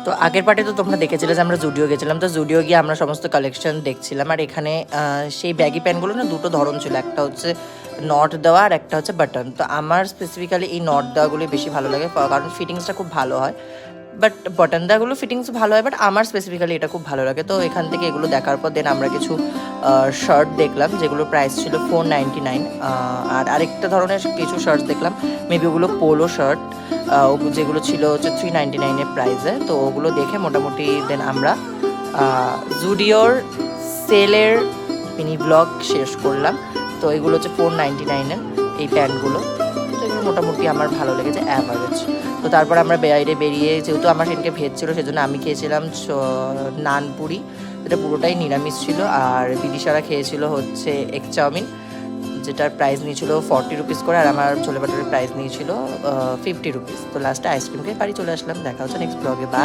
তো আগের পার্টে তো তোমরা দেখেছিলে যে আমরা জুডিও গেছিলাম, তো জুডিও গিয়ে আমরা সমস্ত কালেকশন দেখছিলাম। আর এখানে সেই ব্যাগি প্যান্টগুলো না দুটো ধরন ছিল, একটা হচ্ছে নট দেওয়া আর একটা হচ্ছে বাটন। তো আমার স্পেসিফিক্যালি এই নট দেওয়াগুলোই বেশি ভালো লাগে, কারণ ফিটিংসটা খুব ভালো হয়। বাট বটন দেওয়াগুলো ফিটিংস ভালো হয়, বাট আমার স্পেসিফিক্যালি এটা খুব ভালো লাগে। তো এখান থেকে এগুলো দেখার পর দেন আমরা কিছু শার্ট দেখলাম, যেগুলোর প্রাইস ছিল 499। আর আরেকটা ধরনের কিছু শার্ট দেখলাম, মেবি ওগুলো পোলো শার্ট, যেগুলো ছিল হচ্ছে 399-এর প্রাইসে। তো ওগুলো দেখে মোটামুটি দেন আমরা জুডিওর সেলের মিনি ব্লগ শেষ করলাম। তো এগুলো হচ্ছে 499-এর এই প্যান্টগুলো। তো এগুলো মোটামুটি আমার ভালো লেগেছে, অ্যাভারেজ। তো তারপর আমরা বাইরে বেরিয়ে, যেহেতু আমার সেদিনকে ভেজ ছিল সেজন্য আমি খেয়েছিলাম নানপুরি, যেটা পুরোটাই নিরামিষ ছিল। আর বিদিশারা খেয়েছিল হচ্ছে এগ চাউমিন, যেটার প্রাইস নিয়েছিল 40 রুপিস করে, আর আমার ছোলে ভাটুরের প্রাইস নিয়েছিল 50 রুপিস। তো লাস্টে আইসক্রিম খেয়ে বাড়ি চলে আসলাম। দেখা হচ্ছে নেক্সট ব্লগে। বাই।